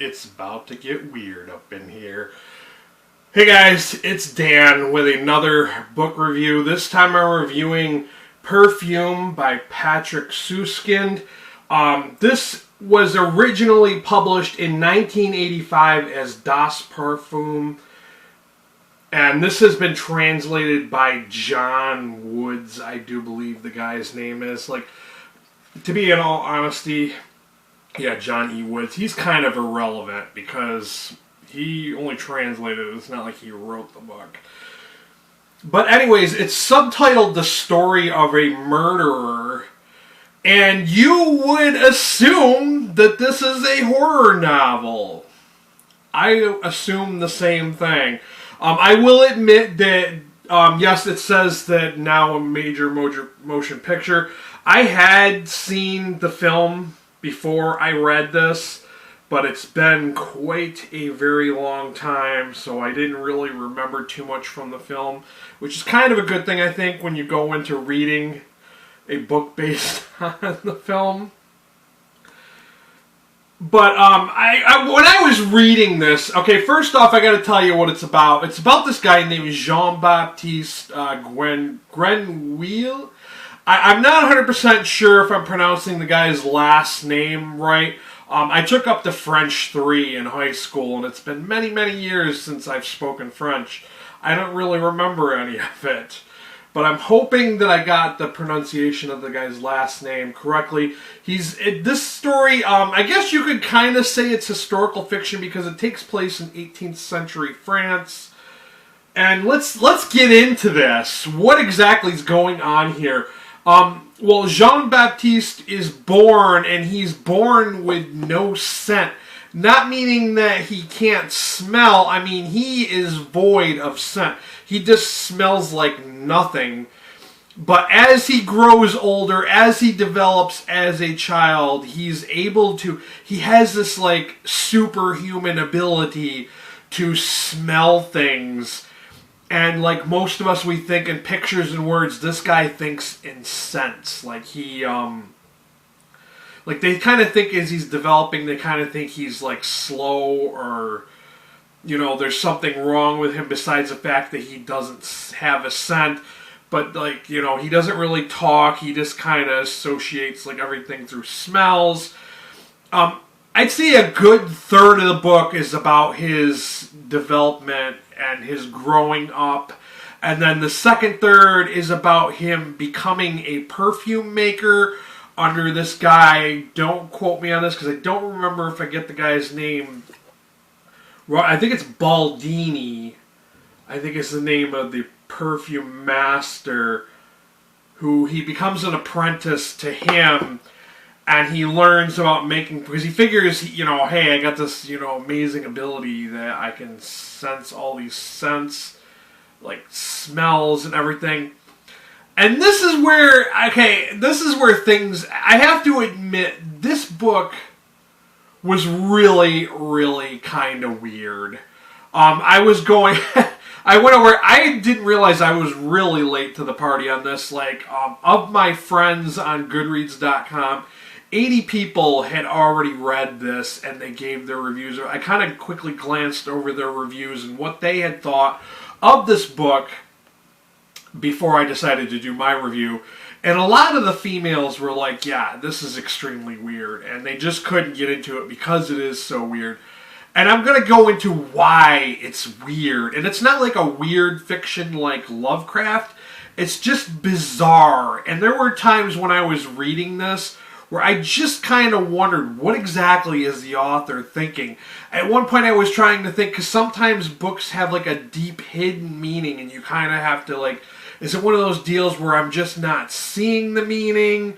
It's about to get weird up in here. Hey guys, it's Dan with another book review. This time I'm reviewing Perfume by Patrick Suskind. This was originally published in 1985 as Das Perfume. And this has been translated by John Woods, I do believe the guy's name is. Like, to be in all honesty, yeah, John E. Woods, he's kind of irrelevant because he only translated it. It's not like he wrote the book. But anyways, it's subtitled The Story of a Murderer. And you would assume that this is a horror novel. I assume the same thing. I will admit that, yes, it says that now a major motion picture. I had seen the film before I read this, but it's been quite a very long time, so I didn't really remember too much from the film, which is kind of a good thing, I think, when you go into reading a book based on the film. But when I was reading this, okay, first off, I got to tell you what it's about. It's about this guy named Jean-Baptiste Grenouille. I'm not 100% sure if I'm pronouncing the guy's last name right. I took up the French 3 in high school, and it's been many, many years since I've spoken French. I don't really remember any of it. But I'm hoping that I got the pronunciation of the guy's last name correctly. This story, I guess you could kind of say it's historical fiction because it takes place in 18th century France. And let's get into this. What exactly is going on here? Well, Jean-Baptiste is born, and he's born with no scent. Not meaning that he can't smell. I mean, he is void of scent. He just smells like nothing. But as he grows older, as he develops as a child, he has this like superhuman ability to smell things. And like most of us, we think in pictures and words. This guy thinks in scents. Like like they kind of think as he's developing, they kind of think he's like slow or, you know, there's something wrong with him besides the fact that he doesn't have a scent. But like, you know, he doesn't really talk. He just kind of associates like everything through smells. I'd say a good third of the book is about his development and his growing up. And then the second third is about him becoming a perfume maker under this guy. Don't quote me on this because I don't remember if I get the guy's name. I think it's Baldini. I think it's the name of the perfume master, who he becomes an apprentice to him, and he learns about making, because he figures, you know, hey, I got this, you know, amazing ability that I can sense all these scents, like smells and everything. And this is where, things, I have to admit, this book was really, really kind of weird. I didn't realize I was really late to the party on this. Like, of my friends on Goodreads.com, 80 people had already read this and they gave their reviews. I kind of quickly glanced over their reviews and what they had thought of this book before I decided to do my review. And a lot of the females were like, yeah, this is extremely weird. And they just couldn't get into it because it is so weird. And I'm going to go into why it's weird. And it's not like a weird fiction like Lovecraft. It's just bizarre. And there were times when I was reading this where I just kind of wondered, what exactly is the author thinking? At one point I was trying to think, because sometimes books have like a deep hidden meaning and you kind of have to like, is it one of those deals where I'm just not seeing the meaning?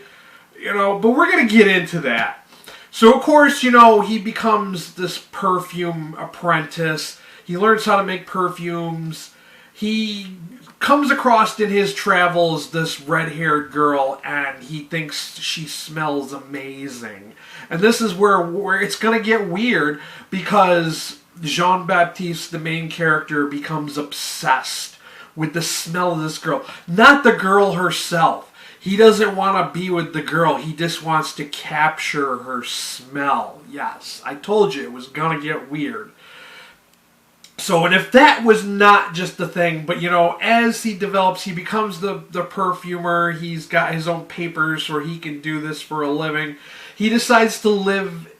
You know, but we're going to get into that. So, of course, you know, he becomes this perfume apprentice. He learns how to make perfumes. He comes across in his travels this red-haired girl, and he thinks she smells amazing. And this is where it's going to get weird, because Jean-Baptiste, the main character, becomes obsessed with the smell of this girl. Not the girl herself. He doesn't want to be with the girl. He just wants to capture her smell. Yes, I told you it was going to get weird. So, and if that was not just the thing, but, you know, as he develops, he becomes the perfumer. He's got his own papers where he can do this for a living. He decides to live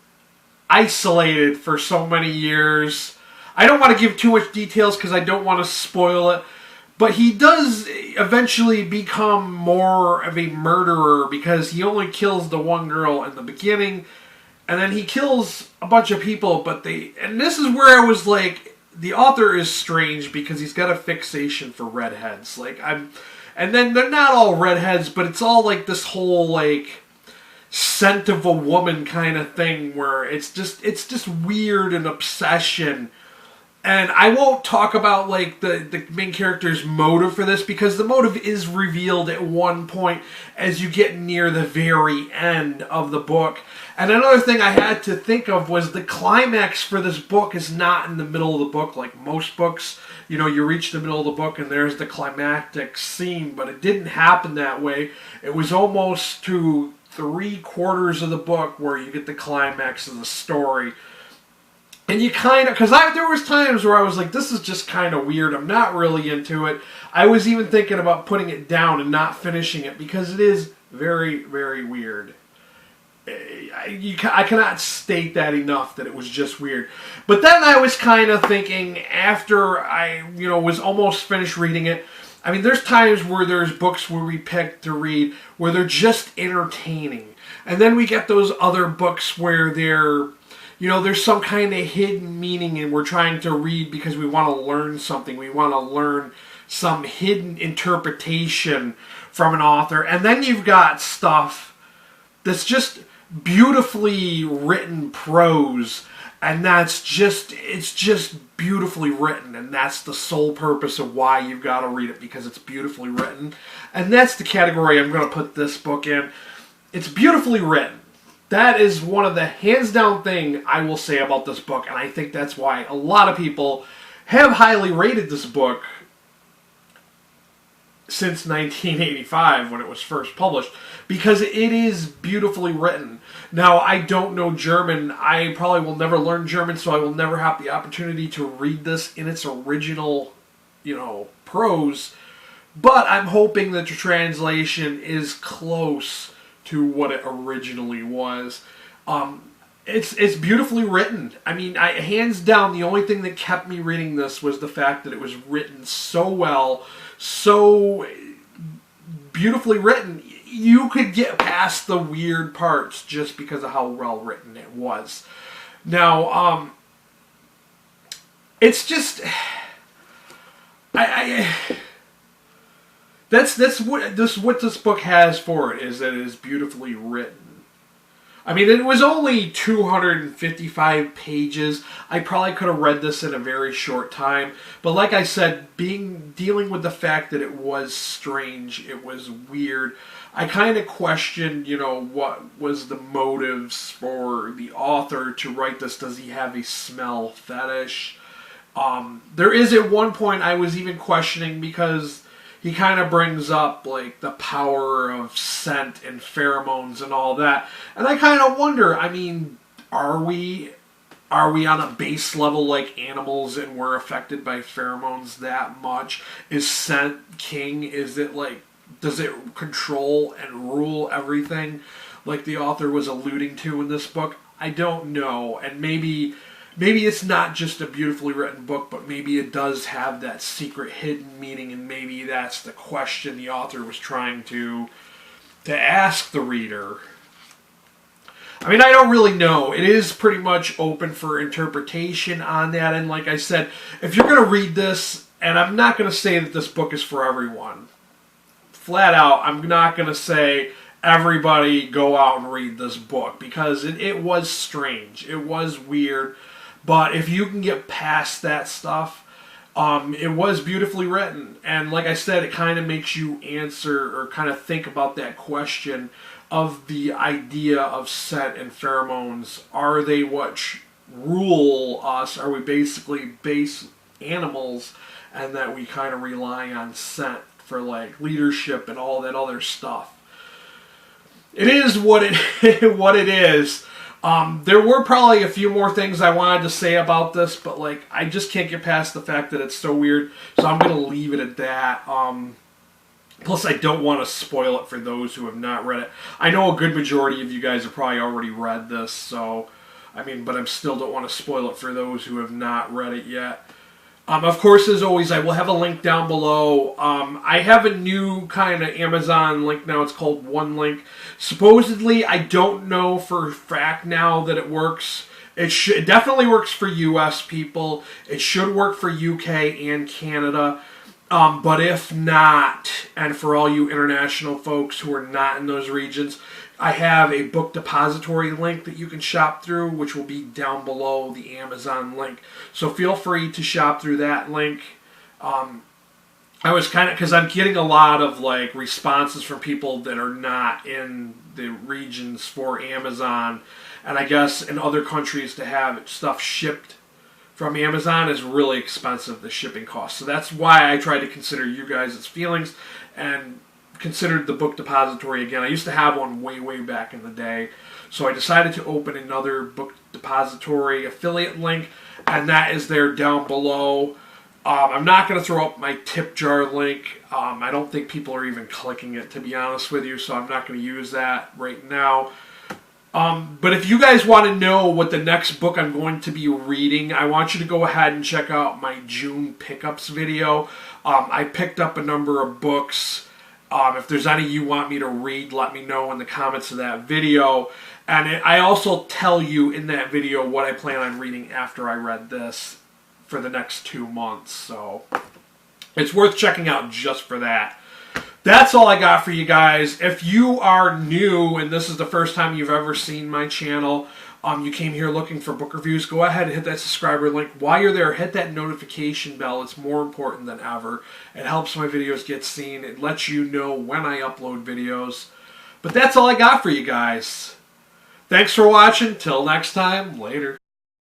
isolated for so many years. I don't want to give too much details because I don't want to spoil it. But he does eventually become more of a murderer because he only kills the one girl in the beginning. And then he kills a bunch of people. And this is where I was like, the author is strange because he's got a fixation for redheads. And then they're not all redheads, but it's all like this whole like scent of a woman kind of thing where it's just weird and obsession. And I won't talk about like the main character's motive for this because the motive is revealed at one point as you get near the very end of the book. And another thing I had to think of was the climax for this book is not in the middle of the book like most books. You know, you reach the middle of the book and there's the climactic scene, but it didn't happen that way. It was almost to 3/4 of the book where you get the climax of the story. And you kind of, because there was times where I was like, this is just kind of weird. I'm not really into it. I was even thinking about putting it down and not finishing it because it is very, very weird. I cannot state that enough that it was just weird. But then I was kind of thinking after I, was almost finished reading it. I mean, there's times where there's books where we pick to read where they're just entertaining. And then we get those other books where they're, there's some kind of hidden meaning and we're trying to read because we want to learn something. We want to learn some hidden interpretation from an author. And then you've got stuff that's just beautifully written prose. And it's just beautifully written. And that's the sole purpose of why you've got to read it, because it's beautifully written. And that's the category I'm going to put this book in. It's beautifully written. That is one of the hands down thing I will say about this book, and I think that's why a lot of people have highly rated this book since 1985 when it was first published, because it is beautifully written. Now, I don't know German. I probably will never learn German, so I will never have the opportunity to read this in its original, prose, but I'm hoping that the translation is close to what it originally was. It's beautifully written. I mean, hands down, the only thing that kept me reading this was the fact that it was written so well, so beautifully written. You could get past the weird parts just because of how well written it was. Now, it's just That's what this book has for it, is that it is beautifully written. I mean, it was only 255 pages. I probably could have read this in a very short time. But like I said, dealing with the fact that it was strange, it was weird, I kind of questioned, what was the motives for the author to write this. Does he have a smell fetish? There is at one point I was even questioning because he kind of brings up like the power of scent and pheromones and all that. And I kind of wonder, I mean, are we on a base level like animals and we're affected by pheromones that much? Is scent king? Is it like, does it control and rule everything like the author was alluding to in this book? I don't know. And maybe it's not just a beautifully written book, but maybe it does have that secret hidden meaning, and maybe that's the question the author was trying to ask the reader. I mean, I don't really know. It is pretty much open for interpretation on that, and like I said, if you're going to read this, and I'm not going to say that this book is for everyone. Flat out, I'm not going to say everybody go out and read this book, because it was strange. It was weird. But if you can get past that stuff, it was beautifully written. And like I said, it kind of makes you answer or kind of think about that question of the idea of scent and pheromones. Are they what rule us? Are we basically base animals, and that we kind of rely on scent for like leadership and all that other stuff? it is what it what it is. There were probably a few more things I wanted to say about this, but like I just can't get past the fact that it's so weird. So I'm gonna leave it at that. Plus, I don't want to spoil it for those who have not read it. I know a good majority of you guys have probably already read this, so I mean, but I still don't want to spoil it for those who have not read it yet. Of course, as always, I will have a link down below. I have a new kind of Amazon link now. It's called One Link. Supposedly, I don't know for a fact now that it works. It definitely works for U.S. people. It should work for U.K. and Canada. But if not, and for all you international folks who are not in those regions, I have a book depository link that you can shop through, which will be down below the Amazon link. So feel free to shop through that link. I was kind of, because I'm getting a lot of like responses from people that are not in the regions for Amazon, and I guess in other countries to have stuff shipped from Amazon is really expensive, the shipping cost. So that's why I try to consider you guys' feelings and considered the book depository again. I used to have one way back in the day, so I decided to open another book depository affiliate link, and that is there down below. I'm not going to throw up my tip jar link. I don't think people are even clicking it, to be honest with you, so I'm not going to use that right now. But if you guys want to know what the next book I'm going to be reading, I want you to go ahead and check out my June pickups video. I picked up a number of books. If there's any you want me to read, let me know in the comments of that video. And I also tell you in that video what I plan on reading after I read this for the next 2 months. So it's worth checking out just for that. That's all I got for you guys. If you are new and this is the first time you've ever seen my channel, you came here looking for book reviews, go ahead and hit that subscriber link. While you're there, hit that notification bell. It's more important than ever. It helps my videos get seen. It lets you know when I upload videos. But that's all I got for you guys. Thanks for watching. Till next time, later.